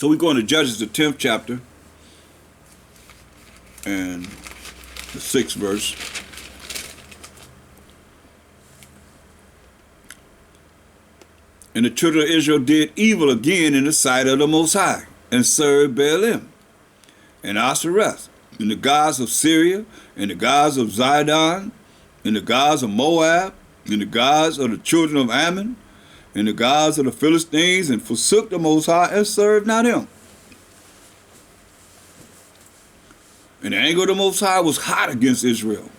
So we go into Judges, the 10th chapter, and the 6th verse. And the children of Israel did evil again in the sight of the Most High, and served Baalim, and Ashereth, and the gods of Syria, and the gods of Zidon, and the gods of Moab, and the gods of the children of Ammon, and the gods of the Philistines, and forsook the Most High, and served not him. And the anger of the Most High was hot against Israel,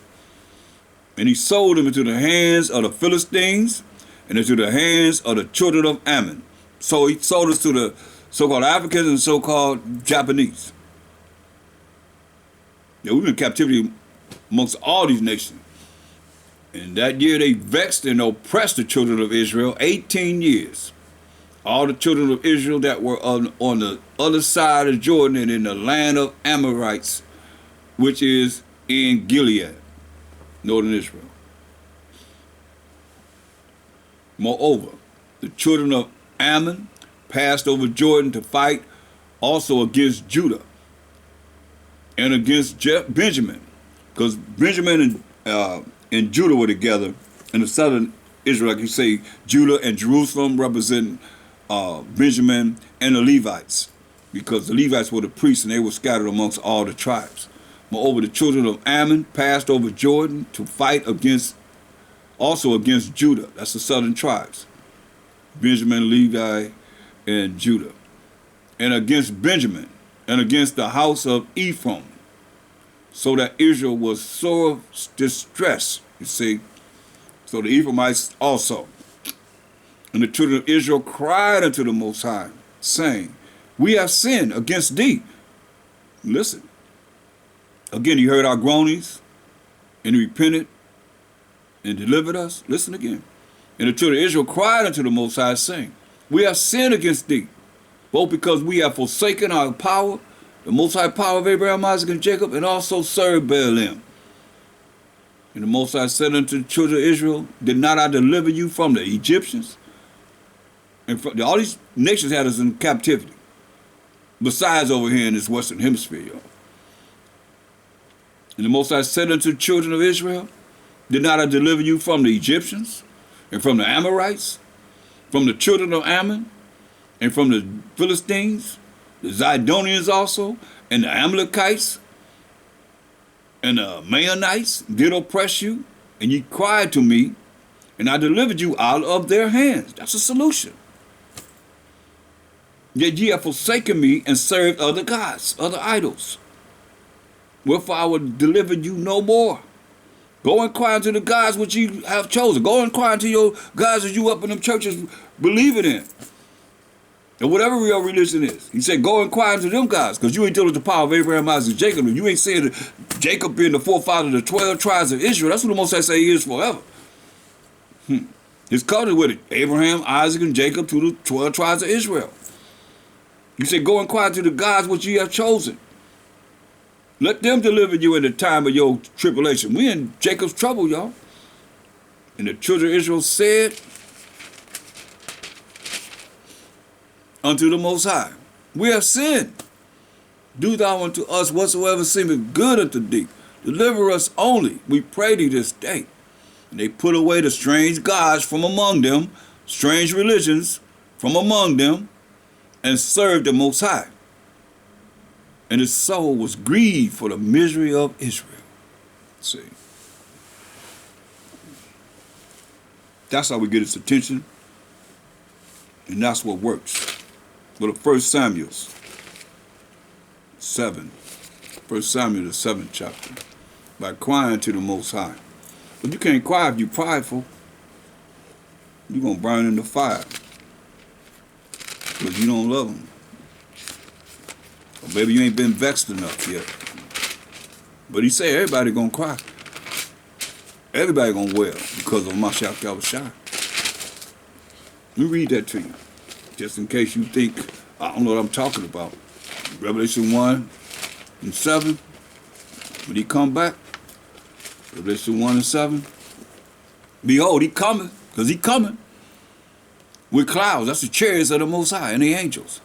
and he sold them into the hands of the Philistines, and into the hands of the children of Ammon. So he sold us to the so-called Africans and so-called Japanese. Yeah, we've been in captivity amongst all these nations. And that year they vexed and oppressed the children of Israel 18 years. All the children of Israel that were on the other side of Jordan and in the land of Amorites, which is in Gilead, northern Israel. Moreover, the children of Ammon passed over Jordan to fight also against Judah and against Benjamin, because Benjamin and Judah were together in the southern Israel. Like you say, Judah and Jerusalem represent Benjamin and the Levites, because the Levites were the priests and they were scattered amongst all the tribes. Moreover, the children of Ammon passed over Jordan to fight also against Judah. That's the southern tribes, Benjamin, Levi, and Judah. And against Benjamin, and against the house of Ephraim, so that Israel was sore distressed, you see. So the Ephraimites also. And the children of Israel cried unto the Most High, saying, we have sinned against thee. Listen. Again, he heard our groanings, and he repented, and delivered us. Listen again. And the children of Israel cried unto the Most High, saying, we have sinned against thee, both because we have forsaken our power, the Most High power of Abraham, Isaac, and Jacob, and also served Baalim. And the Most High said unto the children of Israel, did not I deliver you from the Egyptians? And all these nations had us in captivity, besides over here in this Western Hemisphere, y'all. And the Most High said unto the children of Israel, did not I deliver you from the Egyptians, and from the Amorites, from the children of Ammon, and from the Philistines, the Zidonians also, and the Amalekites, and the Maonites did oppress you, and ye cried to me, and I delivered you out of their hands. That's a solution. Yet ye have forsaken me and served other gods, other idols. Wherefore I will deliver you no more. Go and cry unto the gods which you have chosen. Go and cry unto your gods that you up in them churches believing in. And whatever your religion is. He said, go and cry unto them gods, because you ain't dealing with the power of Abraham, Isaac, and Jacob. And you ain't saying that Jacob being the forefather of the 12 tribes of Israel. That's what the Most High say he is forever. His covenant with it, Abraham, Isaac, and Jacob to the 12 tribes of Israel. You said, go and cry to the gods which you have chosen. Let them deliver you in the time of your tribulation. We in Jacob's trouble, y'all. And the children of Israel said unto the Most High, we have sinned. Do thou unto us whatsoever seemeth good unto thee. Deliver us only, we pray thee this day. And they put away the strange gods from among them, strange religions from among them, and served the Most High. And his soul was grieved for the misery of Israel. See, that's how we get its attention, and that's what works. Go to 1 Samuel 7. 1 Samuel, the 7th chapter. By crying to the Most High. But you can't cry if you're prideful. You're going to burn in the fire. Because you don't love him. Or maybe you ain't been vexed enough yet. But he said everybody going to cry. Everybody going to wail because of Mashiach Yahushua. Let me read that to you. Just in case you think, I don't know what I'm talking about. Revelation 1 and 7. When he come back, Revelation 1 and 7. Behold, he coming, because he coming. With clouds, that's the chariots of the Most High and the angels.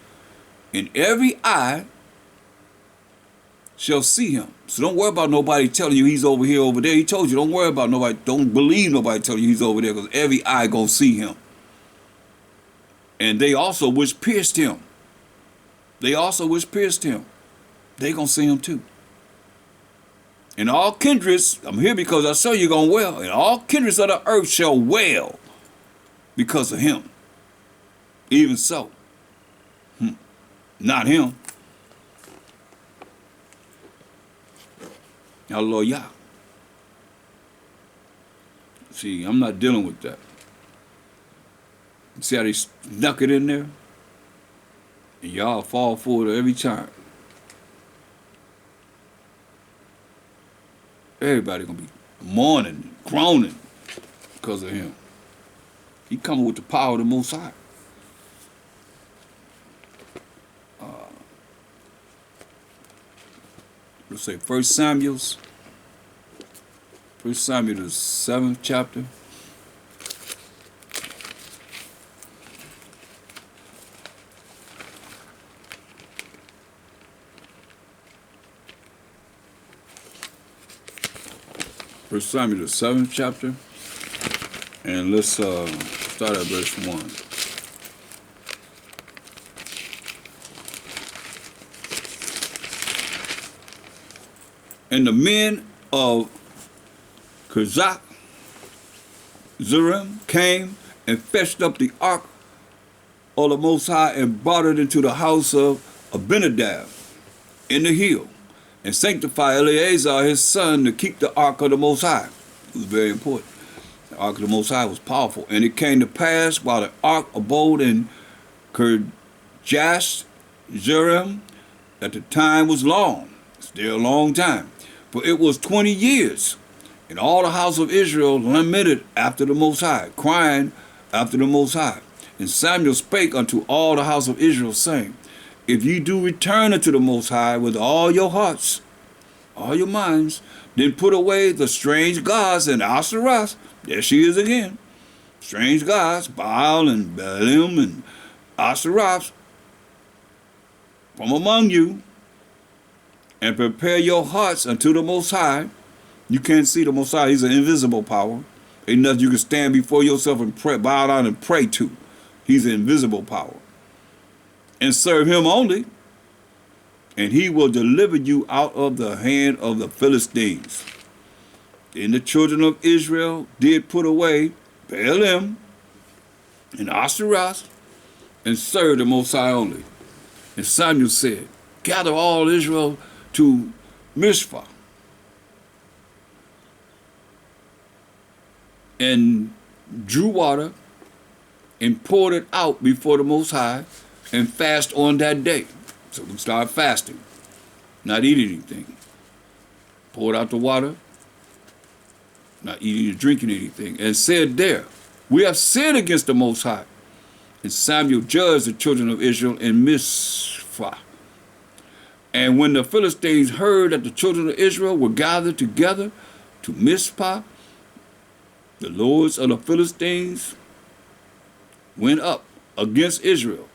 and every eye shall see him. So don't worry about nobody telling you he's over here, over there. He told you, don't worry about nobody, don't believe nobody telling you he's over there, because every eye gonna see him. And they also which pierced him. They also which pierced him. They gonna see him too. And all kindreds, I'm here because I saw you gonna wail, and all kindreds of the earth shall wail because of him. Even so. Not him. Hallelujah. See, I'm not dealing with that. See how they snuck it in there? And y'all fall for it every time. Everybody gonna be mourning, groaning because of him. He coming with the power of the Most High. Let's say 1 Samuel, the 7th chapter. First Samuel, the 7th chapter, and let's start at verse 1. And the men of Kazak Zerim came and fetched up the ark of the Most High and brought it into the house of Abinadab in the hill, and sanctified Eleazar his son to keep the ark of the Most High. It was very important. The ark of the Most High was powerful. And it came to pass while the ark abode in Kirjath Jearim that the time was long, still a long time, for it was 20 years. And all the house of Israel lamented after the Most High, crying after the Most High. And Samuel spake unto all the house of Israel, saying, if ye do return unto the Most High with all your hearts, all your minds, then put away the strange gods and Asherah. There she is again. Strange gods, Baal and Baalim and Asherah from among you, and prepare your hearts unto the Most High. You can't see the Most High. He's an invisible power. Ain't nothing you can stand before yourself and pray, bow down and pray to. He's an invisible power. And serve him only, and he will deliver you out of the hand of the Philistines. Then the children of Israel did put away Baalim and Asherah, and serve the Most High only. And Samuel said, gather all Israel to Mizpah, and drew water and poured it out before the Most High, and fast on that day. So we start fasting, not eating anything. Poured out the water, not eating or drinking anything, and said there, we have sinned against the Most High. And Samuel judged the children of Israel in Mizpah. And when the Philistines heard that the children of Israel were gathered together to Mizpah, the lords of the Philistines went up against Israel.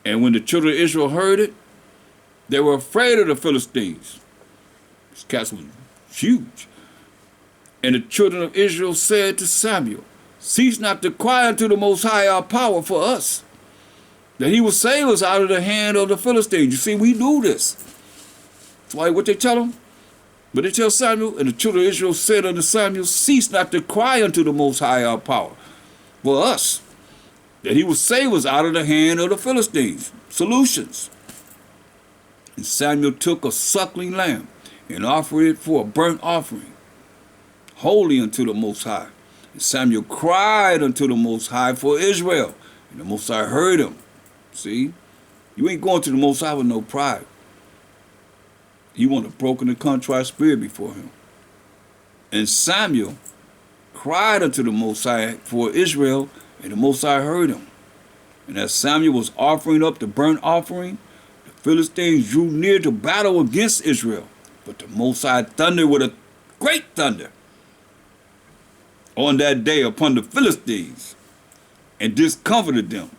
And when the children of Israel heard it, they were afraid of the Philistines. This castle was huge. And the children of Israel said to Samuel, cease not to cry unto the Most High our power for us, that he will save us out of the hand of the Philistines. You see, we do this. That's why what they tell them. But they tell Samuel, and the children of Israel said unto Samuel, cease not to cry unto the Most High our power for us, that he will save us out of the hand of the Philistines. Solutions. And Samuel took a suckling lamb and offered it for a burnt offering, holy unto the Most High. And Samuel cried unto the Most High for Israel, and the Most High heard him. See, you ain't going to the Most High with no pride. He want a broken and contrite spirit before him. And Samuel cried unto the Most High for Israel, and the Most High heard him. And as Samuel was offering up the burnt offering, the Philistines drew near to battle against Israel. But the Most High thundered with a great thunder on that day upon the Philistines, and discomfited them,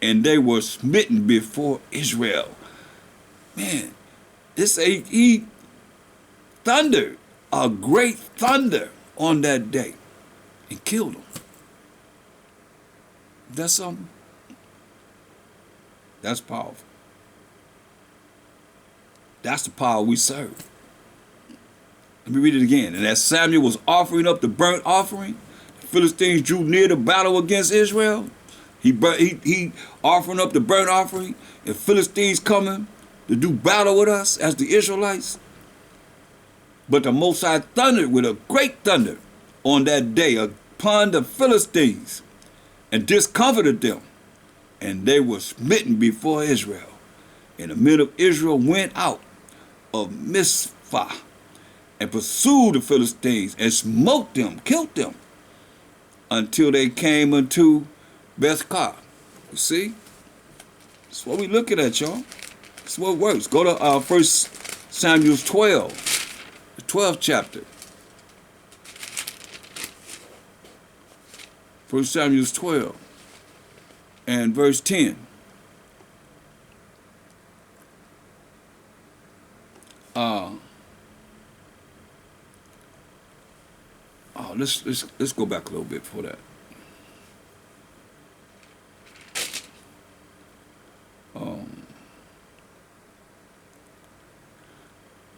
and they were smitten before Israel. Man, he thundered, a great thunder on that day, and killed them. That's something. That's powerful. That's the power we serve. Let me read it again. And as Samuel was offering up the burnt offering, the Philistines drew near to battle against Israel. He offering up the burnt offering, and Philistines coming to do battle with us as the Israelites. But the Most High thundered with a great thunder on that day upon the Philistines and discomfited them, and they were smitten before Israel. And the men of Israel went out of Mizpah and pursued the Philistines and smote them, killed them, until they came unto Bethkar. You see? That's what we looking at, y'all. That's what works. Go to 1 Samuel 12, the 12th chapter. 1 Samuel 12 and verse 10. Let's go back a little bit for that.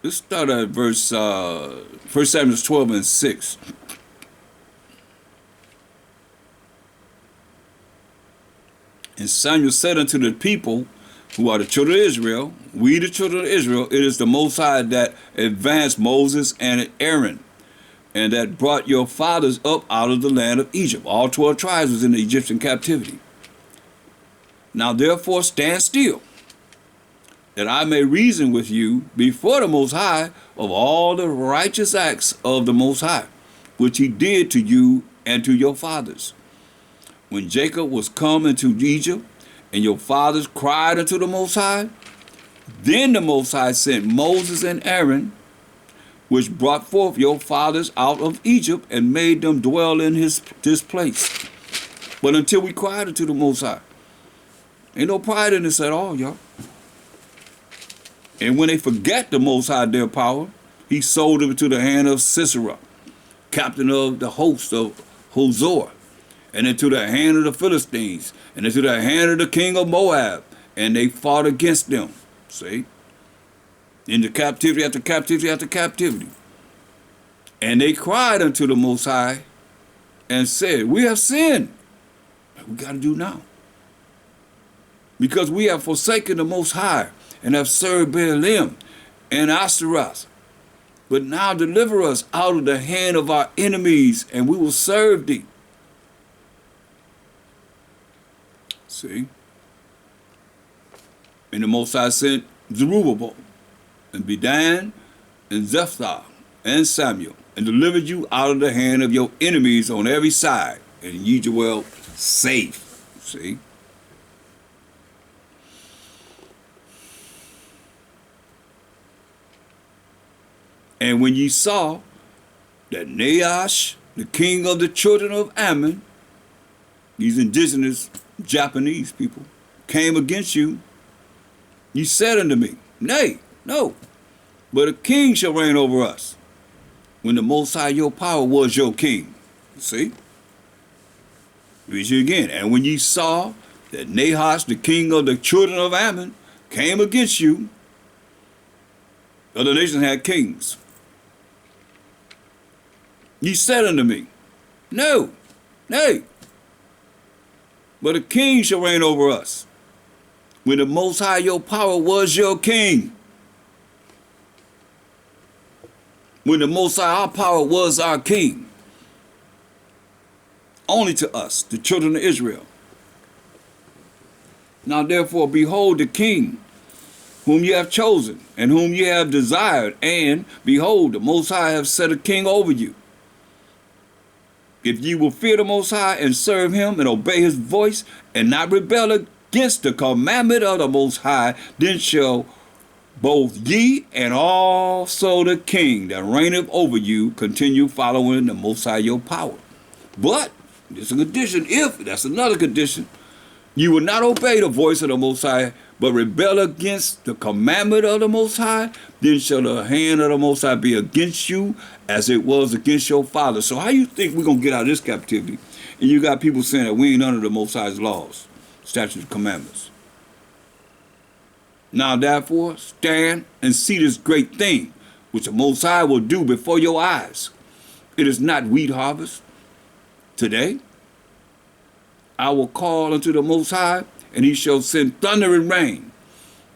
Let's start at verse 1 Samuel 12 and 6. And Samuel said unto the people, who are the children of Israel, we the children of Israel, it is the Most High that advanced Moses and Aaron, and that brought your fathers up out of the land of Egypt. All 12 tribes was in the Egyptian captivity. Now therefore stand still, that I may reason with you before the Most High of all the righteous acts of the Most High, which he did to you and to your fathers. When Jacob was come into Egypt, and your fathers cried unto the Most High, then the Most High sent Moses and Aaron, which brought forth your fathers out of Egypt and made them dwell in this place. But until we cried unto the Most High, ain't no pride in this at all, y'all. And when they forget the Most High their power, he sold them into the hand of Sisera, captain of the host of Hazor, and into the hand of the Philistines, and into the hand of the king of Moab, and they fought against them. See? Into captivity after captivity after captivity. And they cried unto the Most High and said, we have sinned. What we got to do now? Because we have forsaken the Most High and have served Baalim and Ashtaroth. But now deliver us out of the hand of our enemies, and we will serve thee. See? And the Most High sent Zerubbabel and Bedan and Zephthah and Samuel, and delivered you out of the hand of your enemies on every side, and ye dwell safe. See? And when ye saw that Nahash, the king of the children of Ammon, these indigenous Japanese people, came against you, ye said unto me, nay, no, but a king shall reign over us, when the Most High your power was your king. See? Read you again. And when ye saw that Nahash, the king of the children of Ammon, came against you, other nations had kings, ye said unto me, no, nay, but a king shall reign over us, when the Most High your power was your king. When the Most High our power was our king. Only to us, the children of Israel. Now therefore behold the king, whom you have chosen, and whom you have desired, and behold, the Most High have set a king over you. If ye will fear the Most High and serve him and obey his voice and not rebel against the commandment of the Most High, then shall both ye and also the king that reigneth over you continue following the Most High your power. But there's a condition, that's another condition, You will not obey the voice of the Most High, but rebel against the commandment of the Most High, then shall the hand of the Most High be against you as it was against your father. So how you think we're going to get out of this captivity? And you got people saying that we ain't under the Most High's laws, statutes, and commandments. Now therefore, stand and see this great thing, which the Most High will do before your eyes. It is not wheat harvest today. I will call unto the Most High, and he shall send thunder and rain.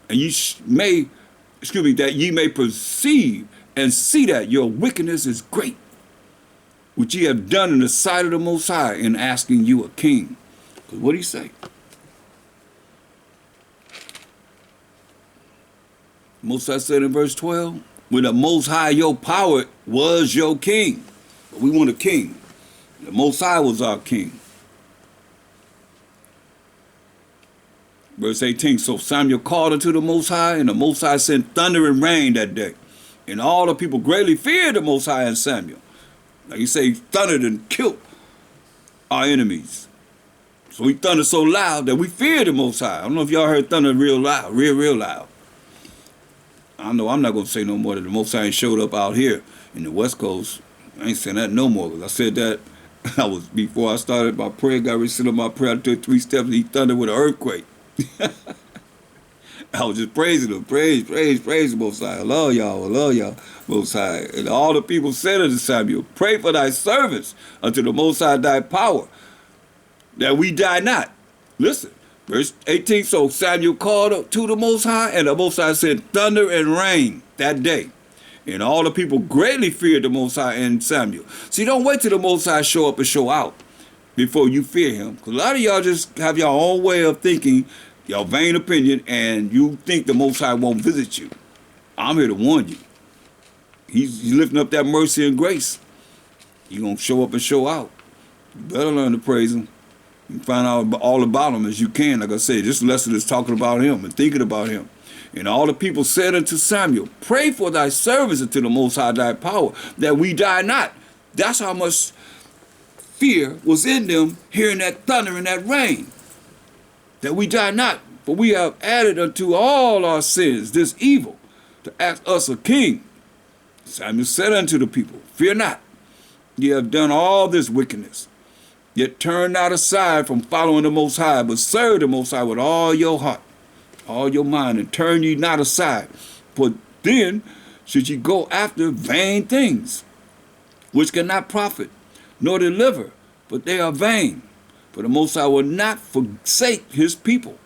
And that ye may perceive and see that your wickedness is great, which ye have done in the sight of the Most High in asking you a king. Because what did he say? Most High said in verse 12, when the Most High your power was your king. But we want a king. The Most High was our king. Verse 18, so Samuel called unto the Most High, and the Most High sent thunder and rain that day. And all the people greatly feared the Most High and Samuel. Like you say, he thundered and killed our enemies. So he thundered so loud that we feared the Most High. I don't know if y'all heard thunder real loud, real loud. I know I'm not going to say no more that the Most High ain't showed up out here in the West Coast. I ain't saying that no more, because I said that before I started my prayer, got ready to sit on my prayer, I took 3 steps, and he thundered with an earthquake. I was just praising him, praise the Most High. I love y'all, Most High. And all the people said unto Samuel, pray for thy servants unto the Most High thy power, that we die not. Listen, verse 18, so Samuel called to the Most High, and the Most High sent thunder and rain that day. And all the people greatly feared the Most High and Samuel. See, don't wait till the Most High show up and show out before you fear him. Because a lot of y'all just have your own way of thinking, your vain opinion, and you think the Most High won't visit you. I'm here to warn you. He's lifting up that mercy and grace. He's going to show up and show out. You better learn to praise him and find out all about him as you can. Like I said, this lesson is talking about him and thinking about him. And all the people said unto Samuel, pray for thy servants unto the Most High thy power, that we die not. That's how much fear was in them hearing that thunder and that rain. That we die not, for we have added unto all our sins this evil, to ask us a king. Samuel said unto the people, fear not, ye have done all this wickedness. Yet turn not aside from following the Most High, but serve the Most High with all your heart, all your mind, and turn ye not aside. For then should ye go after vain things, which cannot profit, nor deliver, but they are vain. For the Most High will not forsake his people,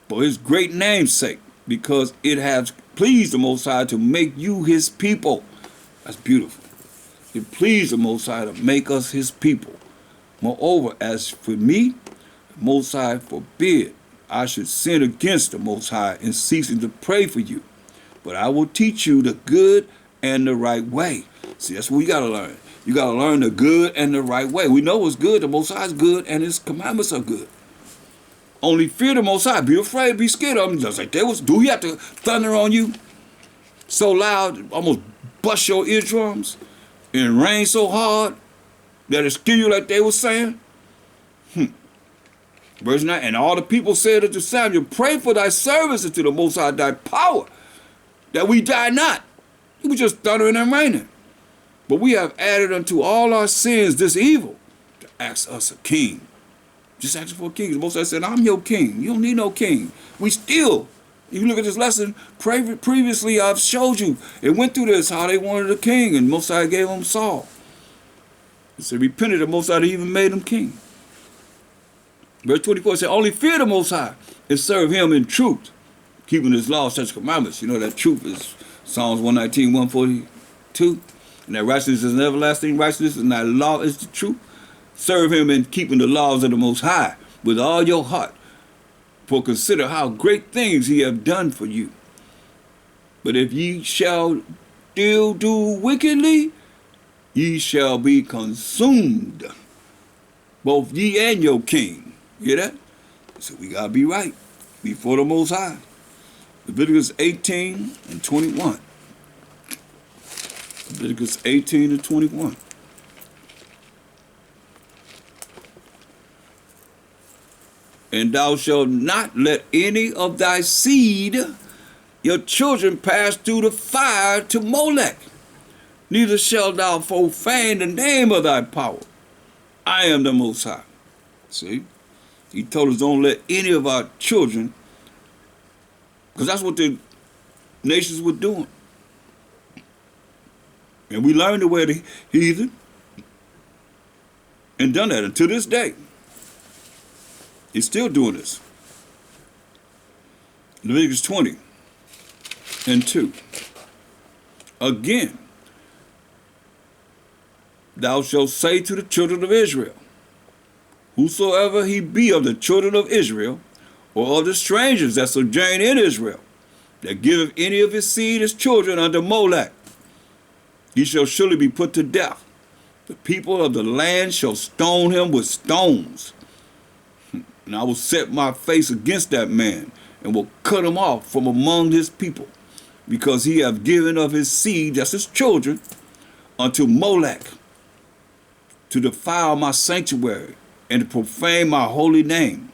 for his great name's sake, because it has pleased the Most High to make you his people. That's beautiful. It pleased the Most High to make us his people. Moreover, as for me, the Most High forbid I should sin against the Most High in ceasing to pray for you. But I will teach you the good and the right way. See, that's what we got to learn. You got to learn the good and the right way. We know what's good. The Most High is good, and his commandments are good. Only fear the Most High. Be afraid, be scared of him. Just like do he have to thunder on you so loud, almost bust your eardrums, and rain so hard that it scare you like they were saying? Verse 9, and all the people said unto Samuel, pray for thy servants unto the Most High thy power, that we die not. He was just thundering and raining. But we have added unto all our sins this evil, to ask us a king. Just ask for a king. The Most High said, I'm your king. You don't need no king. We still, if you look at this lesson, previously I've showed you, it went through this, how they wanted a king, and Most High gave them Saul. He said, repented, the Most High even made him king. Verse 24 said, only fear the Most High and serve him in truth, keeping his laws, such commandments. You know that truth is Psalms 119, 142. And that righteousness is an everlasting righteousness, and that law is the truth. Serve him in keeping the laws of the Most High with all your heart. For consider how great things he hath done for you. But if ye shall still do wickedly, ye shall be consumed, both ye and your king. Hear that? So we got to be right before the Most High. Leviticus 18 and 21. Leviticus 18 and 21. And thou shalt not let any of thy seed, your children, pass through the fire to Molech. Neither shalt thou profane the name of thy power. I am the Most High. See? He told us don't let any of our children, because that's what the nations were doing. And we learned the way of the heathen and done that. And to this day, he's still doing this. Leviticus 20:2. Again, thou shalt say to the children of Israel, whosoever he be of the children of Israel, or of the strangers that sojourn in Israel, that giveth any of his seed as children unto Molech, he shall surely be put to death. The people of the land shall stone him with stones. And I will set my face against that man, and will cut him off from among his people, because he hath given of his seed, that's his children, unto Molech, to defile my sanctuary, and to profane my holy name.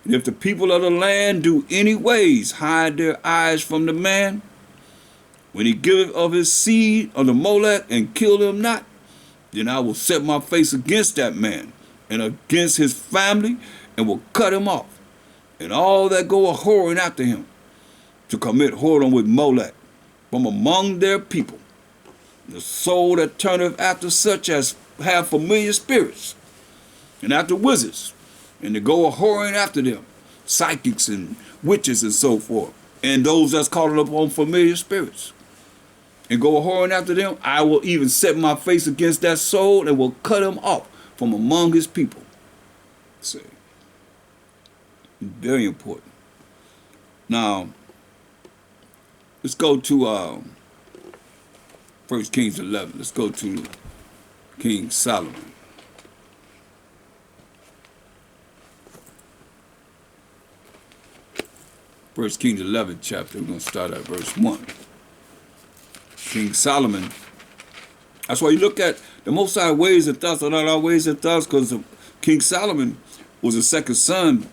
And if the people of the land do any ways hide their eyes from the man, when he giveth of his seed unto Molech, and kill him not, then I will set my face against that man, and against his family, and will cut him off, and all that go a whoring after him, to commit whoredom with Molech, from among their people. The soul that turneth after such as have familiar spirits, and after wizards, and to go a whoring after them, psychics and witches and so forth, and those that's calling upon familiar spirits, and go a whoring after them, I will even set my face against that soul, and will cut him off from among his people. See, very important. Now, let's go to 1 Kings 11. Let's go to King Solomon. First Kings 11 chapter. We're going to start at verse 1. King Solomon. That's why you look at the Most High ways and thoughts are not our ways and thoughts, because King Solomon was the second son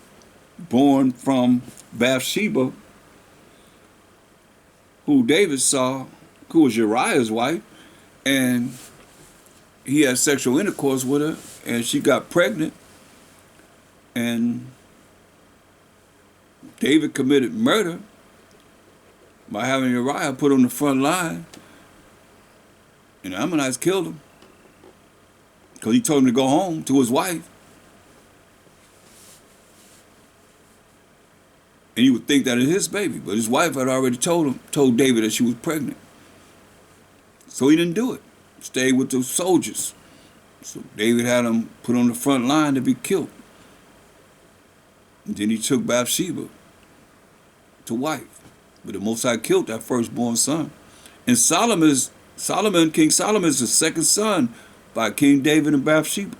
born from Bathsheba, who David saw, who was Uriah's wife, and he had sexual intercourse with her, and she got pregnant, and David committed murder by having Uriah put on the front line, and the Ammonites killed him because he told him to go home to his wife. And he would think that it's his baby, but his wife had already told David that she was pregnant. So he didn't do it. Stayed with the soldiers. So David had him put on the front line to be killed. And then he took Bathsheba to wife. But the Most High killed that firstborn son. And King Solomon is the second son by King David and Bathsheba.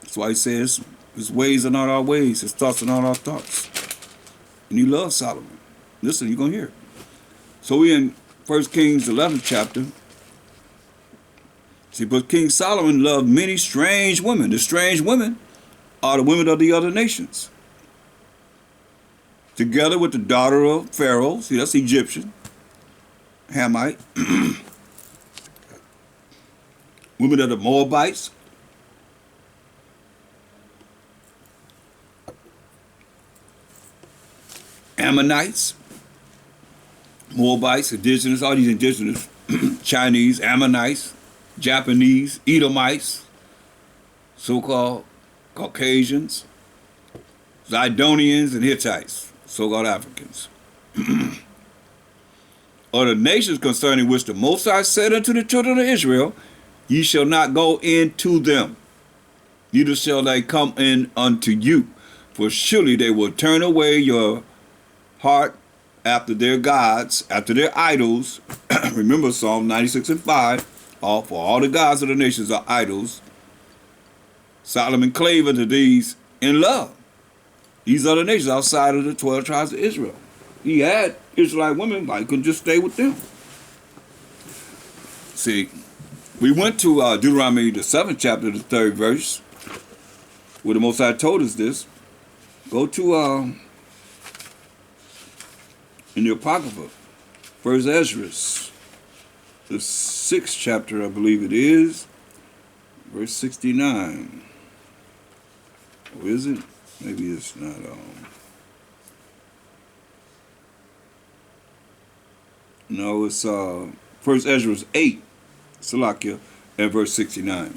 That's why he says his ways are not our ways, his thoughts are not our thoughts. And he loves Solomon. Listen, you're going to hear it. So we in 1 Kings 11 chapter. See, but King Solomon loved many strange women. The strange women are the women of the other nations. Together with the daughter of Pharaoh, see, that's Egyptian, Hamite, women of the Moabites, Ammonites, Moabites, indigenous, all these indigenous, Chinese, Ammonites, Japanese, Edomites, so-called Caucasians, Zidonians, and Hittites, so-called Africans. Or the nations concerning which the Most High said unto the children of Israel, ye shall not go into them, neither shall they come in unto you, for surely they will turn away your heart after their gods, after their idols. Remember Psalm 96:5, for all the gods of the nations are idols. Solomon clave unto these in love. These other nations outside of the 12 tribes of Israel. He had Israelite women, but he couldn't just stay with them. See, we went to Deuteronomy, the 7th chapter, the 3rd verse, where the Most High told us this. Go to in the Apocrypha, First Ezra, the 6th chapter, I believe it is, verse 69. Or is it? Maybe it's not. No, it's First Ezra 8, Salakia, and verse 69.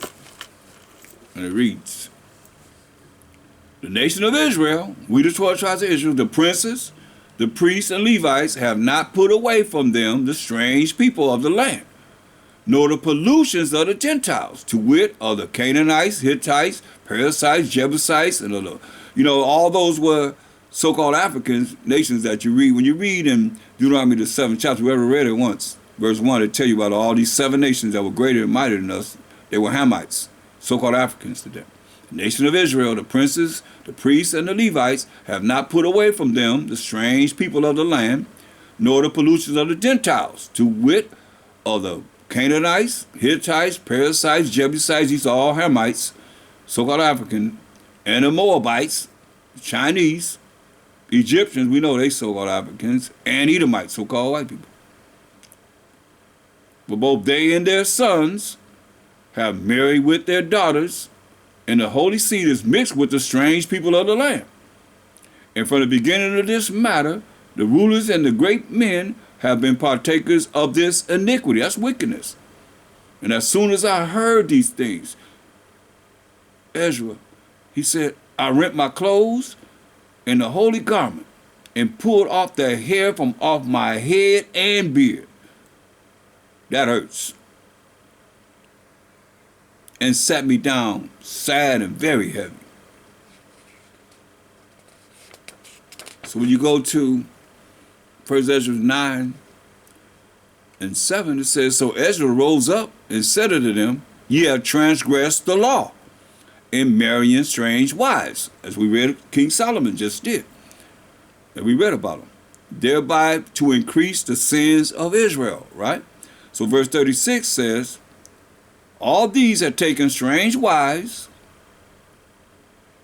And it reads, the nation of Israel, we the 12 tribes of Israel, the princes, the priests and Levites, have not put away from them the strange people of the land, nor the pollutions of the Gentiles, to wit, of the Canaanites, Hittites, Perizzites, Jebusites, and all those were so-called African nations that you read. When you read in Deuteronomy the 7th chapter, we ever read it once, verse 1, it tell you about all these 7 nations that were greater and mightier than us. They were Hamites, so-called Africans to them. The nation of Israel, the princes, the priests, and the Levites have not put away from them the strange people of the land, nor the pollutions of the Gentiles, to wit, of the Canaanites, Hittites, Perizzites, Jebusites, these are all Hamites, so-called African, and the Moabites, Chinese, Egyptians, we know they so-called Africans, and Edomites, so-called white people. For both they and their sons have married with their daughters, and the holy seed is mixed with the strange people of the land. And from the beginning of this matter, the rulers and the great men have been partakers of this iniquity. That's wickedness. And as soon as I heard these things, Ezra, he said, I rent my clothes and the holy garment and pulled off the hair from off my head and beard. That hurts. And sat me down, sad and very heavy. So when you go to 1 Ezra 9 and 7, it says, so Ezra rose up and said unto them, ye have transgressed the law in marrying strange wives, as we read King Solomon just did, and we read about them, thereby to increase the sins of Israel, right? So verse 36 says, all these have taken strange wives,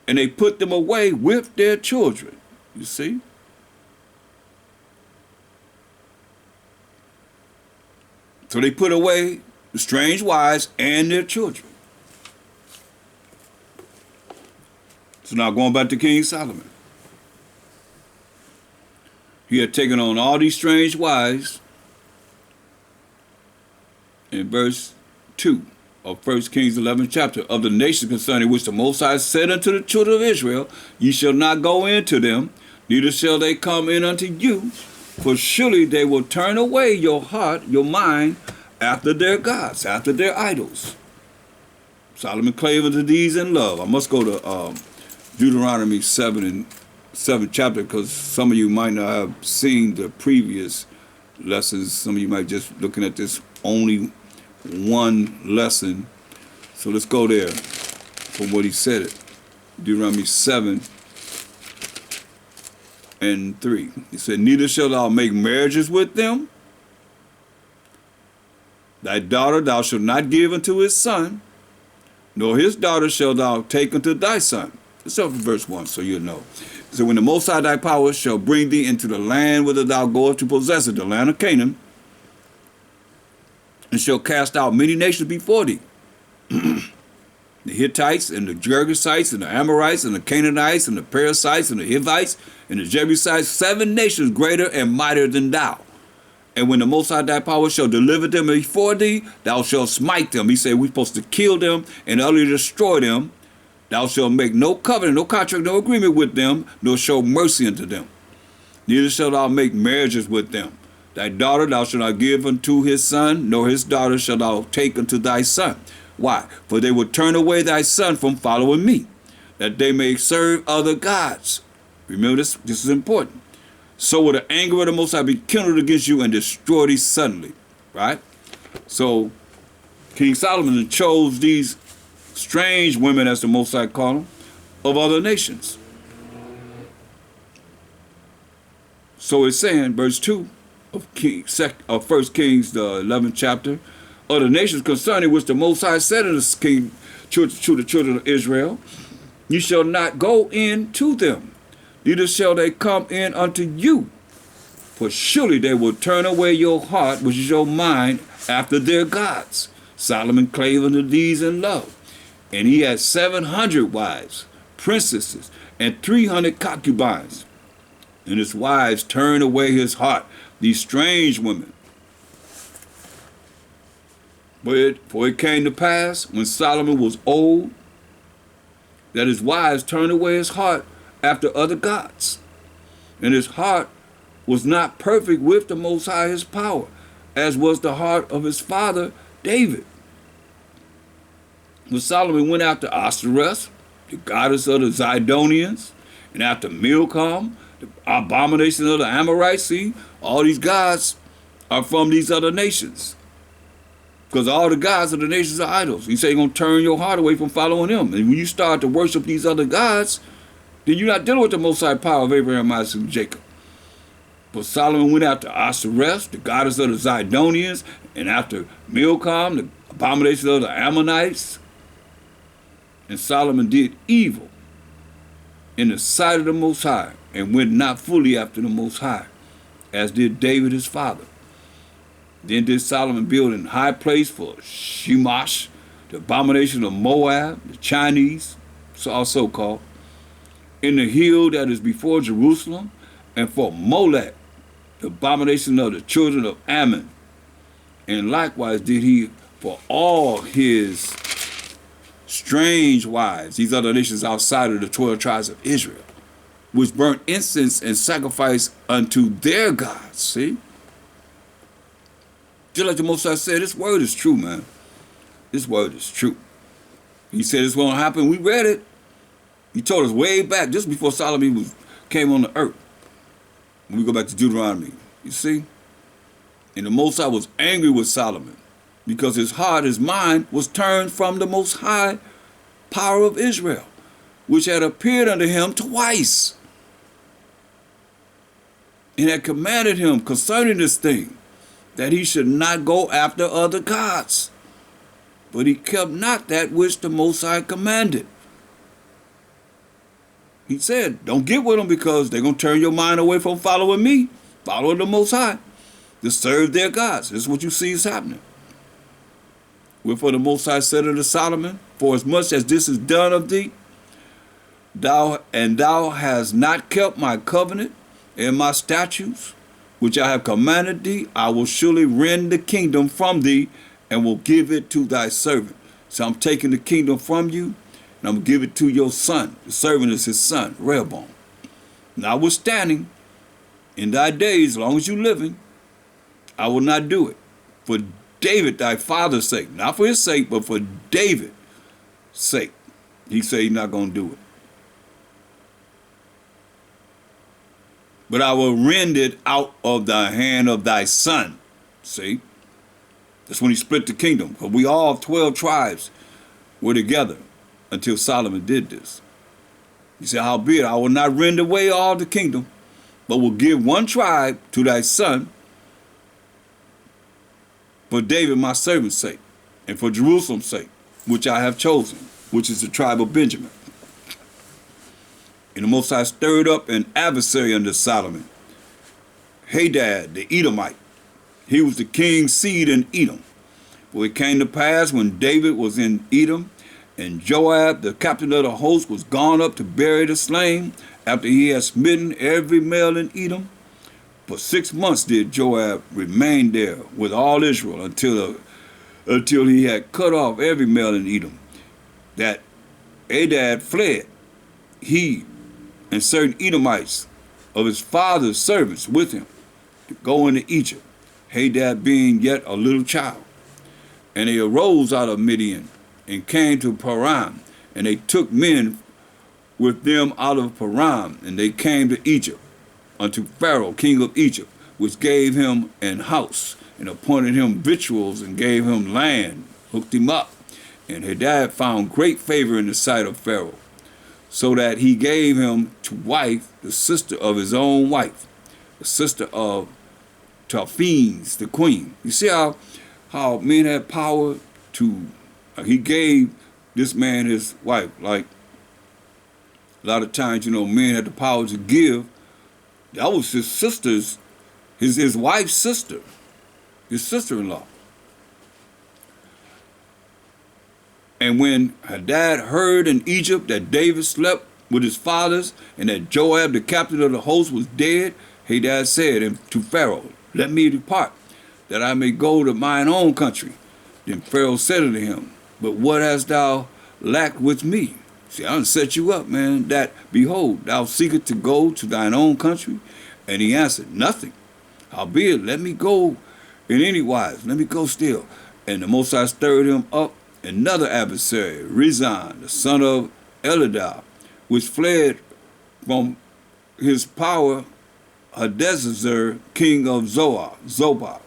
and they put them away with their children. You see? So they put away the strange wives and their children. So now going back to King Solomon. He had taken on all these strange wives. In verse 2 of 1 Kings 11 chapter, of the nations concerning which the Most High said unto the children of Israel, ye shall not go into them, neither shall they come in unto you, for surely they will turn away your heart, your mind, after their gods, after their idols. Solomon clave unto these in love. I must go to Deuteronomy 7 chapter, because some of you might not have seen the previous lessons. Some of you might just looking at this only one lesson. So let's go there from what he said it. Deuteronomy 7 and 3. He said, neither shalt thou make marriages with them. Thy daughter thou shalt not give unto his son, nor his daughter shalt thou take unto thy son. Let's start from verse 1 so you'll know. So when the Most High thy power shall bring thee into the land whither thou goest to possess it, the land of Canaan, and shall cast out many nations before thee, the Hittites and the Girgashites and the Amorites and the Canaanites and the Perizzites and the Hivites and the Jebusites, 7 nations greater and mightier than thou. And when the Most High thy power shall deliver them before thee, thou shalt smite them. He said we're supposed to kill them and utterly destroy them. Thou shalt make no covenant, no contract, no agreement with them, nor show mercy unto them. Neither shalt thou make marriages with them. Thy daughter thou shalt not give unto his son, nor his daughter shalt thou take unto thy son. Why? For they will turn away thy son from following me, that they may serve other gods. Remember this is important. So will the anger of the Most High be kindled against you and destroy thee suddenly. Right? So King Solomon chose these strange women, as the Most High called them, of other nations. So it's saying, verse 2 of 1 Kings, the 11th chapter, of the nations concerning which the Most High said unto the children of Israel, you shall not go in to them, neither shall they come in unto you. For surely they will turn away your heart, which is your mind, after their gods. Solomon clave unto these in love. And he had 700 wives, princesses, and 300 concubines. And his wives turned away his heart, these strange women. For it came to pass, when Solomon was old, that his wives turned away his heart after other gods. And his heart was not perfect with the Most High his power, as was the heart of his father David. When Solomon went after Ashtoreth, the goddess of the Zidonians, and after Milcom, the abomination of the Amorites, see, all these gods are from these other nations. Because all the gods of the nations are idols. He said you're going to turn your heart away from following him. And when you start to worship these other gods, then you're not dealing with the Most High power of Abraham, Isaac, and Jacob. But Solomon went after Ashtoreth, the goddess of the Zidonians, and after Milcom, the abomination of the Ammonites. And Solomon did evil in the sight of the Most High, and went not fully after the Most High, as did David his father. Then did Solomon build an high place for Shemash, the abomination of Moab, the Chinese, also called, in the hill that is before Jerusalem, and for Molech, the abomination of the children of Ammon. And likewise did he for all his strange wives, these other nations outside of the 12 tribes of Israel, which burnt incense and sacrifice unto their gods. See? Just like the Most High said, this word is true, man. This word is true. He said it's going to happen. We read it. He told us way back, just before Solomon came on the earth. When we go back to Deuteronomy, you see? And the Most High was angry with Solomon because his heart, his mind, was turned from the Most High power of Israel, which had appeared unto him twice, and had commanded him concerning this thing, that he should not go after other gods. But he kept not that which the Most High commanded. He said, don't get with them because they're going to turn your mind away from following me, following the Most High, to serve their gods. This is what you see is happening. Wherefore the Most High said unto Solomon, for as much as this is done of thee, thou hast not kept my covenant and my statutes, which I have commanded thee, I will surely rend the kingdom from thee and will give it to thy servant. So I'm taking the kingdom from you and I'm going to give it to your son. The servant is his son, Rehoboam. Notwithstanding, in thy days, as long as you living, I will not do it. For David, thy father's sake, not for his sake, but for David's sake. He said he's not going to do it. But I will rend it out of the hand of thy son. See? That's when he split the kingdom. Because we all 12 tribes were together until Solomon did this. He said, howbeit, I will not rend away all the kingdom, but will give one tribe to thy son for David my servant's sake, and for Jerusalem's sake, which I have chosen, which is the tribe of Benjamin. And the Most High stirred up an adversary under Solomon, Hadad the Edomite. He was the king's seed in Edom. For it came to pass when David was in Edom, and Joab, the captain of the host, was gone up to bury the slain, after he had smitten every male in Edom. For 6 months did Joab remain there with all Israel until he had cut off every male in Edom. That Hadad fled, he and certain Edomites of his father's servants with him, to go into Egypt, Hadad being yet a little child. And they arose out of Midian and came to Paran, and they took men with them out of Paran, and they came to Egypt, unto Pharaoh, king of Egypt, which gave him an house, and appointed him victuals, and gave him land, hooked him up. And Hadad found great favor in the sight of Pharaoh, so that he gave him to wife the sister of his own wife, the sister of Taphenes, the queen. You see how men had power to, he gave this man his wife, like A lot of times, men had the power to give. That was his sister's, his wife's sister, his sister-in-law. And when Hadad heard in Egypt that David slept with his fathers and that Joab, the captain of the host, was dead, Hadad said to Pharaoh, "Let me depart, that I may go to mine own country." Then Pharaoh said unto him, "But what hast thou lacked with me? See, I done set you up, man, that, behold, thou seekest to go to thine own country." And he answered, "Nothing. Howbeit, let me go in any wise. Let me go still." And the Most High stirred him up another adversary, Rezon, the son of Elidah, which fled from his power Hadadezer, king of Zobah.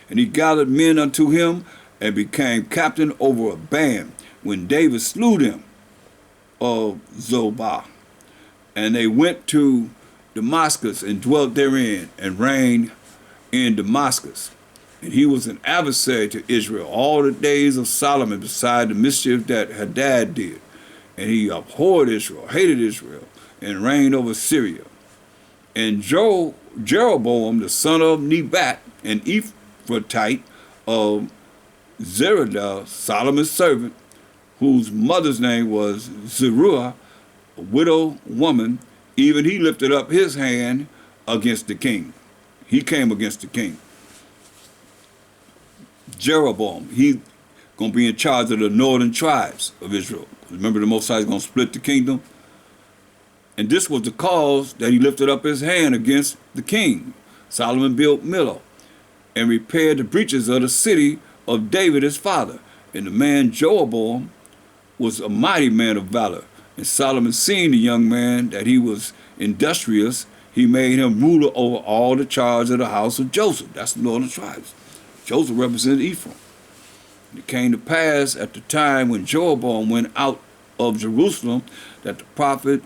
And he gathered men unto him and became captain over a band when David slew them of Zobah. And they went to Damascus and dwelt therein and reigned in Damascus. And he was an adversary to Israel all the days of Solomon, beside the mischief that Hadad did. And he abhorred Israel, hated Israel, and reigned over Syria. And Jeroboam, the son of Nebat, an Ephratite of Zerudah, Solomon's servant, whose mother's name was Zeruiah, a widow woman, even he lifted up his hand against the king. He came against the king. Jeroboam, he going to be in charge of the northern tribes of Israel. Remember, the Most High is going to split the kingdom. And this was the cause that he lifted up his hand against the king. Solomon built Millo and repaired the breaches of the city of David his father. And the man Jeroboam was a mighty man of valor. And Solomon, seeing the young man that he was industrious, he made him ruler over all the tribes of the house of Joseph. That's the northern tribes. Joseph represented Ephraim. And it came to pass at the time when Jeroboam went out of Jerusalem that the prophet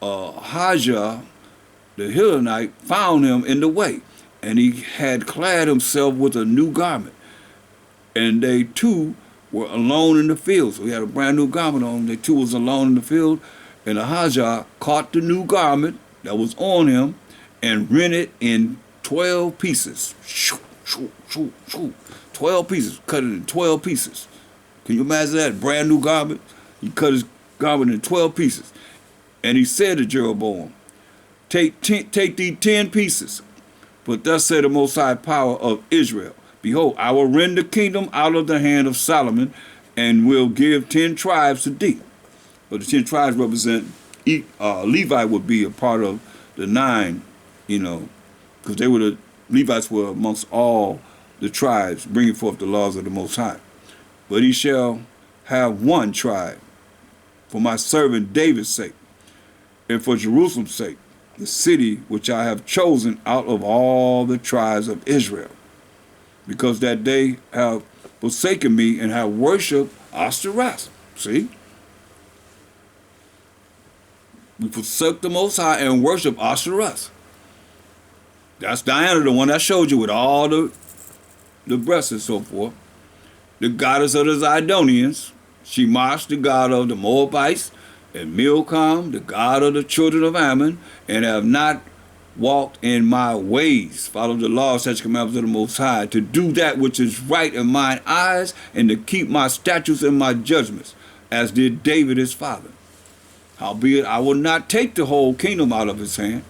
Ahijah the Hilonite found him in the way, and he had clad himself with a new garment. And they two were alone in the field. So he had a brand new garment on. They two was alone in the field, and Ahijah caught the new garment that was on him and rent it in 12 pieces. 12 pieces, cut it in 12 pieces. Can you imagine that? Brand new garment. He cut his garment in 12 pieces. And he said to Jeroboam, take thee 10 pieces. But thus said the Most High Power of Israel, behold, I will rend the kingdom out of the hand of Solomon, and will give 10 tribes to thee. But the 10 tribes represent, Levi would be a part of the 9, because Levites were amongst all the tribes, bringing forth the laws of the Most High. But he shall have 1 tribe for my servant David's sake, and for Jerusalem's sake, the city which I have chosen out of all the tribes of Israel, because that they have forsaken me and have worshipped Ashtoreth. See? We forsook the Most High and worship Ashtoreth. That's Diana, the one I showed you with all the breasts and so forth. The goddess of the Zidonians, Shemash, the god of the Moabites, and Milcom, the god of the children of Ammon, and have not walked in my ways, followed the law, such commandments of the Most High, to do that which is right in mine eyes, and to keep my statutes and my judgments, as did David his father. Howbeit, I will not take the whole kingdom out of his hand,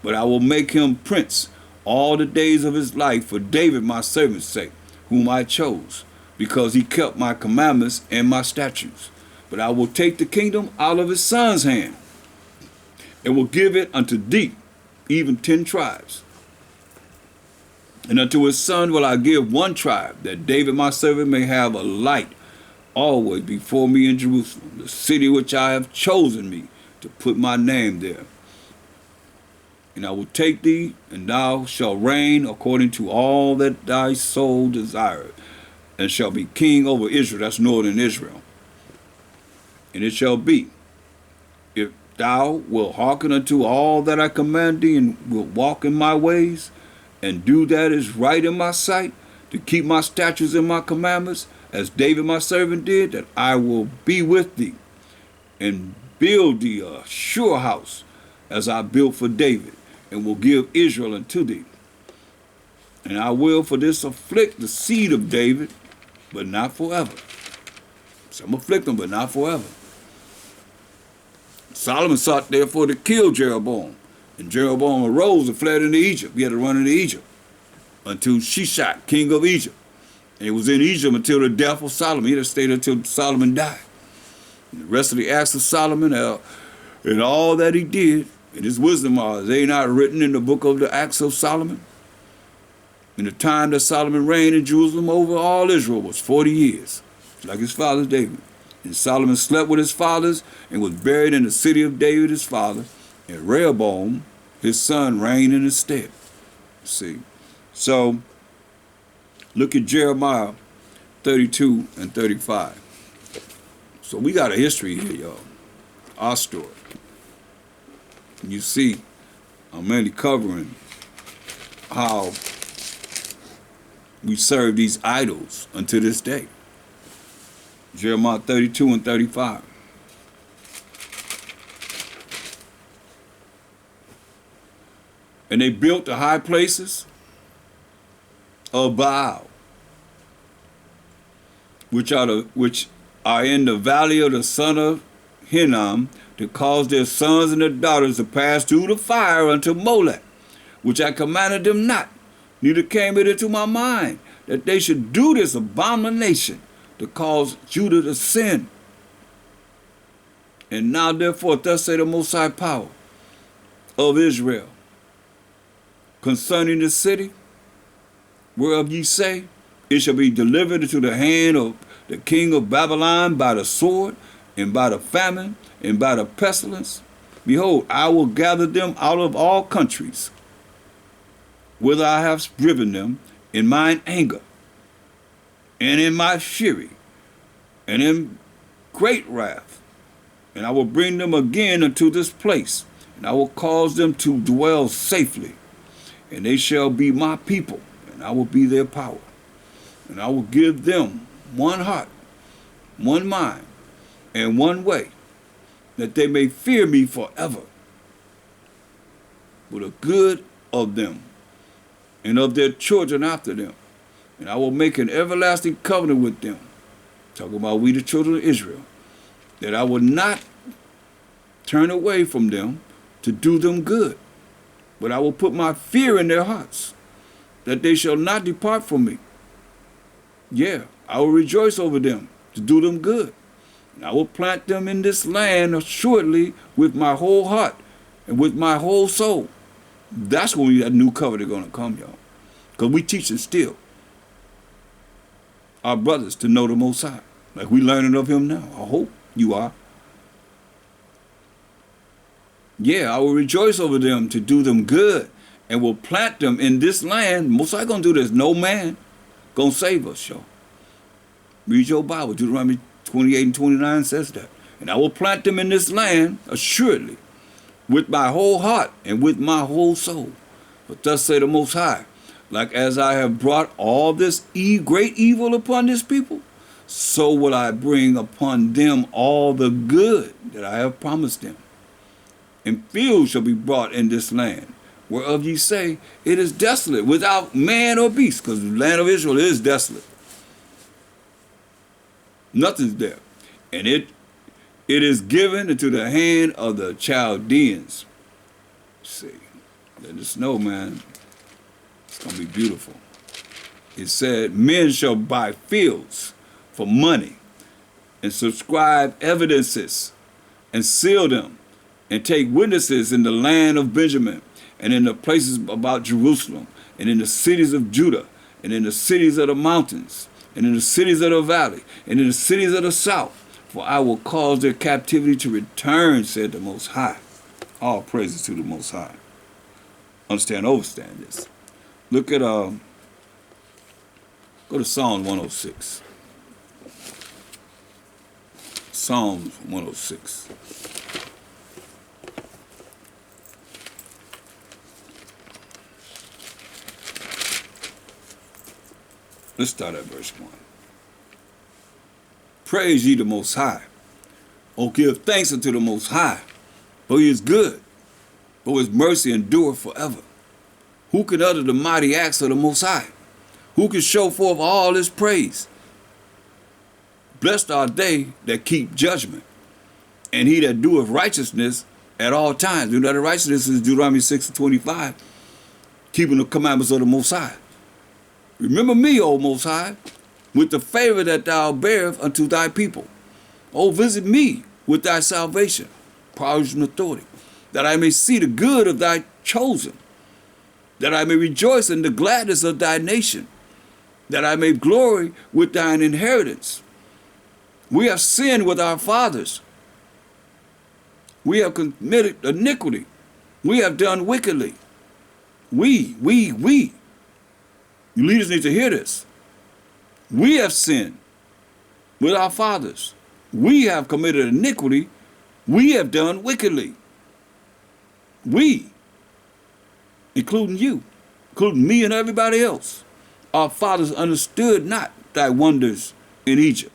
but I will make him prince all the days of his life for David my servant's sake, whom I chose, because he kept my commandments and my statutes. But I will take the kingdom out of his son's hand, and will give it unto thee, even 10 tribes. And unto his son will I give 1 tribe, that David my servant may have a light always before me in Jerusalem, the city which I have chosen me to put my name there. And I will take thee, and thou shalt reign according to all that thy soul desireth, and shall be king over Israel. That's northern Israel. And it shall be, if thou wilt hearken unto all that I command thee, and wilt walk in my ways, and do that is right in my sight, to keep my statutes and my commandments, as David my servant did, that I will be with thee, and build thee a sure house, as I built for David, and will give Israel unto thee. And I will for this afflict the seed of David, but not forever. Some afflict them, but not forever. Solomon sought therefore to kill Jeroboam. And Jeroboam arose and fled into Egypt. He had to run into Egypt unto Shishak, king of Egypt. And he was in Egypt until the death of Solomon. He had stayed until Solomon died. And the rest of the acts of Solomon and all that he did, and his wisdom are they not written in the book of the acts of Solomon? In the time that Solomon reigned in Jerusalem over all Israel was 40 years, like his father David. And Solomon slept with his fathers and was buried in the city of David his father, and Rehoboam his son reigned in his stead. See, so look at Jeremiah 32 and 35. So we got a history here, y'all. Our story. You see, I'm mainly covering how we serve these idols unto this day. Jeremiah 32 and 35. And they built the high places of Baal, which are in the valley of the son of Hinnom, to cause their sons and their daughters to pass through the fire unto Molech, which I commanded them not, neither came it into my mind that they should do this abomination to cause Judah to sin. And now therefore thus say the Most High Power of Israel concerning the city, whereof ye say, it shall be delivered into the hand of the king of Babylon by the sword, and by the famine, and by the pestilence. Behold, I will gather them out of all countries, whither I have driven them in mine anger, and in my fury, and in great wrath. And I will bring them again unto this place, and I will cause them to dwell safely. And they shall be my people, and I will be their power. And I will give them one heart, one mind, and one way, that they may fear me forever, for the good of them and of their children after them. And I will make an everlasting covenant with them, talking about we the children of Israel, that I will not turn away from them to do them good, but I will put my fear in their hearts, that they shall not depart from me. Yeah, I will rejoice over them to do them good. And I will plant them in this land assuredly with my whole heart and with my whole soul. That's when that new covenant going to come, y'all. Because we teach it still. Our brothers to know the Most High. Like we learning of him now. I hope you are. Yeah, I will rejoice over them to do them good, and will plant them in this land. Most High going to do this. No man going to save us, y'all. Read your Bible. Deuteronomy 28 and 29 says that. And I will plant them in this land assuredly, with my whole heart and with my whole soul. But thus say the Most High, like as I have brought all this great evil upon this people, so will I bring upon them all the good that I have promised them. And fields shall be brought in this land, whereof ye say, it is desolate, without man or beast, because the land of Israel is desolate. Nothing's there. And it is given into the hand of the Chaldeans. See, let us know, man. It's going to be beautiful. It said, men shall buy fields for money, and subscribe evidences, and seal them, and take witnesses in the land of Benjamin, and in the places about Jerusalem, and in the cities of Judah, and in the cities of the mountains, and in the cities of the valley, and in the cities of the south. For I will cause their captivity to return, said the Most High. All praises to the Most High. Understand, overstand this. Look at, go to Psalms 106. Psalms 106. Let's start at verse 1. Praise ye the Most High, Oh, give thanks unto the Most High, for he is good, for his mercy endureth forever. Who can utter the mighty acts of the Most High? Who can show forth all his praise? Blessed are they that keep judgment, and he that doeth righteousness at all times. You know that righteousness is Deuteronomy 6:25, keeping the commandments of the Most High. Remember me, O Most High, with the favor that thou bearest unto thy people. O visit me with thy salvation, powers and authority, that I may see the good of thy chosen, that I may rejoice in the gladness of thy nation, that I may glory with thine inheritance. We have sinned with our fathers. We have committed iniquity. We have done wickedly. We. You leaders need to hear this. We have sinned with our fathers. We have committed iniquity. We have done wickedly. We, including you, including me and everybody else. Our fathers understood not thy wonders in Egypt.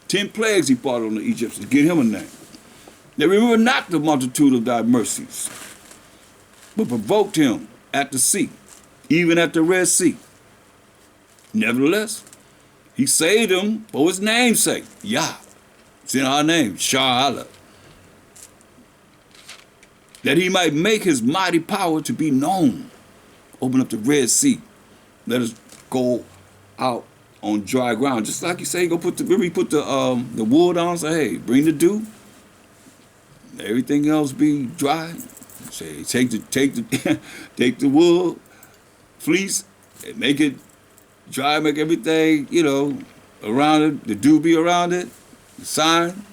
10 plagues he brought on the Egyptians, get him a name. They remember not the multitude of thy mercies, but provoked him at the sea, even at the Red Sea. Nevertheless, he saved them for his name's sake. Yah, it's in our name, Sha'ala. That he might make his mighty power to be known. Open up the Red Sea. Let us go out on dry ground. Just like you say, go put the wood on, say, hey, bring the dew. Everything else be dry. Say, take the wool, fleece, and make it dry, make everything, around it, the dew be around it, the sign.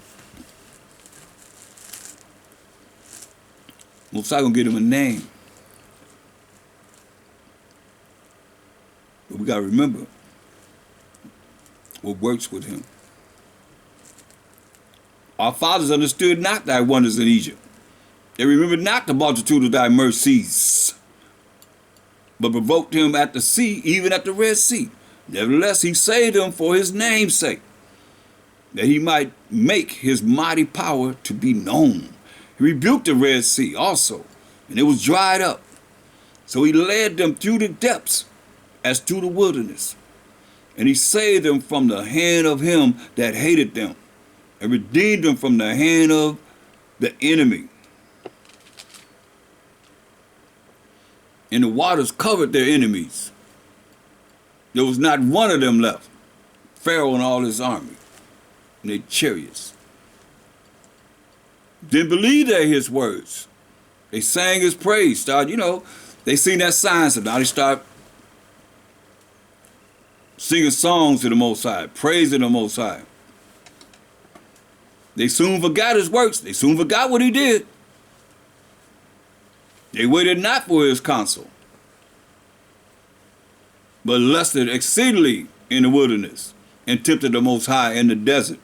Most I gonna give him a name. But we gotta remember what works with him. Our fathers understood not thy wonders in Egypt. They remembered not the multitude of thy mercies, but provoked him at the sea, even at the Red Sea. Nevertheless, he saved them for his name's sake, that he might make his mighty power to be known. He rebuked the Red Sea also, and it was dried up. So he led them through the depths as through the wilderness. And he saved them from the hand of him that hated them, and redeemed them from the hand of the enemy. And the waters covered their enemies. There was not one of them left. Pharaoh and all his army, and their chariots. Didn't believe they his words. They sang his praise. They seen that sign, so now they start singing songs to the Most High, praising the Most High. They soon forgot his works. They soon forgot what he did. They waited not for his counsel, but lusted exceedingly in the wilderness and tempted the Most High in the desert.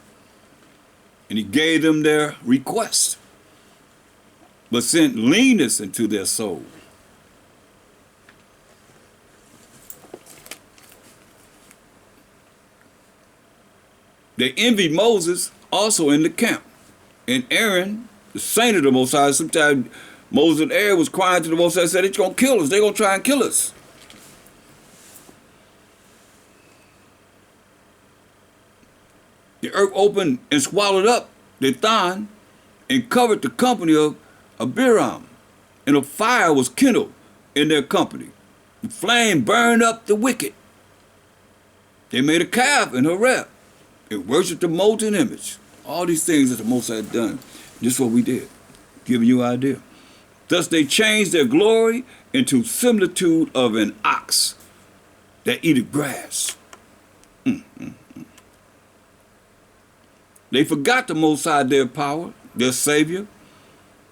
And he gave them their request, but sent leanness into their soul. They envied Moses also in the camp. And Aaron, the saint of the Most High, sometimes Moses and Aaron was crying to the Most High, said, they're going to kill us. They're going to try and kill us. The earth opened and swallowed up Dathan and covered the company of Abiram. And a fire was kindled in their company. The flame burned up the wicked. They made a calf in Horeb and worshiped the molten image. All these things that the Most High had done. This is what we did. Giving you an idea. Thus they changed their glory into similitude of an ox that eateth grass. They forgot the Most High, their power, their Savior,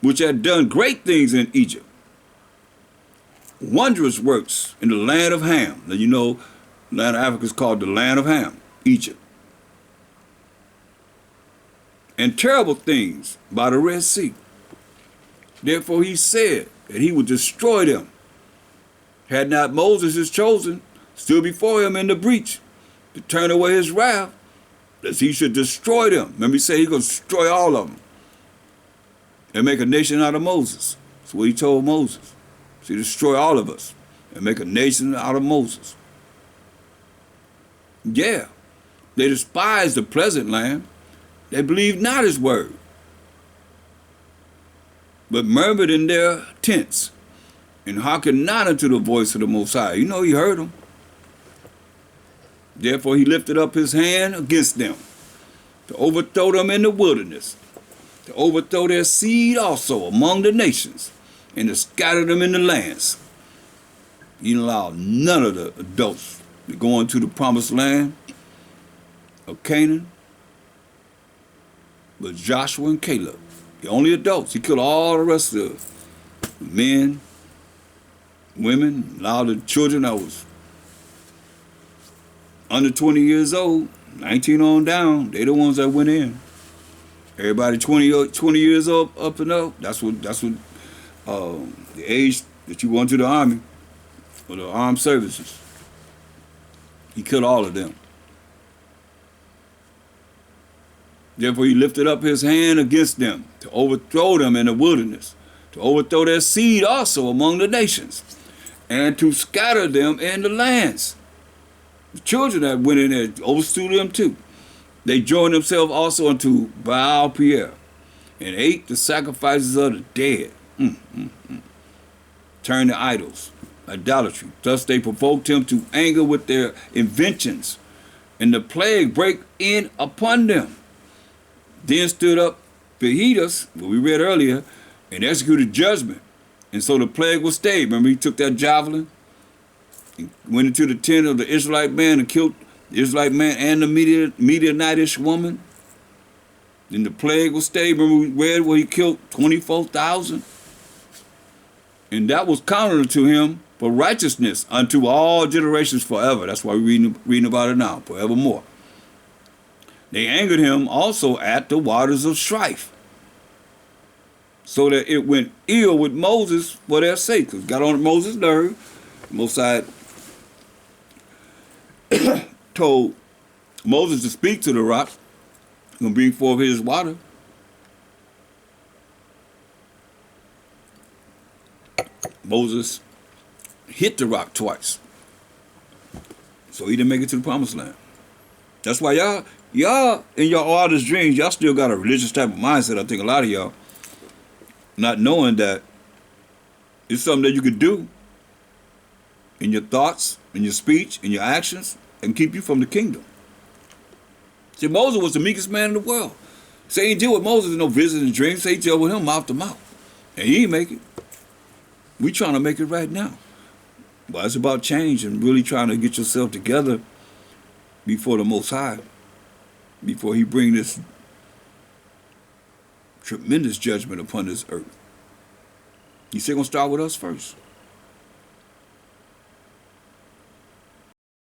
which had done great things in Egypt. Wondrous works in the land of Ham. Now the land of Africa is called the land of Ham, Egypt. And terrible things by the Red Sea. Therefore he said that he would destroy them. Had not Moses, his chosen, stood before him in the breach to turn away his wrath, that he should destroy them. Remember, he said he's going to destroy all of them and make a nation out of Moses. That's what he told Moses. So he destroy all of us and make a nation out of Moses. Yeah, they despised the pleasant land. They believed not his word, but murmured in their tents and hearkened not unto the voice of the Most High. You know, he heard them. Therefore he lifted up his hand against them to overthrow them in the wilderness, to overthrow their seed also among the nations, and to scatter them in the lands. He didn't allow none of the adults to go into the promised land of Canaan, but Joshua and Caleb, the only adults. He killed all the rest of the men, women, allowed the children that was under 20 years old, 19 on down, they the ones that went in. Everybody 20 years up and up, that's what the age that you went to the army or the armed services. He killed all of them. Therefore he lifted up his hand against them to overthrow them in the wilderness, to overthrow their seed also among the nations, and to scatter them in the lands. The children that went in there overthrew them too. They joined themselves also unto Baal Peor, and ate the sacrifices of the dead. Turned to idols, idolatry. Thus they provoked him to anger with their inventions, and the plague brake in upon them. Then stood up Phaedus, what we read earlier, and executed judgment. And so the plague was stayed. Remember, he took that javelin and went into the tent of the Israelite man and killed the Israelite man and the Midianitish woman. Then the plague was stayed. Remember, we read where he killed 24,000. And that was counted to him for righteousness unto all generations forever. That's why we're reading about it now, forevermore. They angered him also at the waters of strife, so that it went ill with Moses for their sake. Because got on Moses' nerve. Moses told Moses to speak to the rock and bring forth his water. Moses hit the rock twice, so he didn't make it to the promised land. That's why y'all in your wildest dreams, y'all still got a religious type of mindset. I think a lot of y'all, not knowing that it's something that you could do in your thoughts, in your speech, in your actions, and keep you from the kingdom. See, Moses was the meekest man in the world. Say he deal with Moses in no visions and dreams. Say he deal with him mouth to mouth, and he didn't make it. We trying to make it right now. But it's about change and really trying to get yourself together before the Most High, before he bring this tremendous judgment upon this earth. He said, gonna start with us first.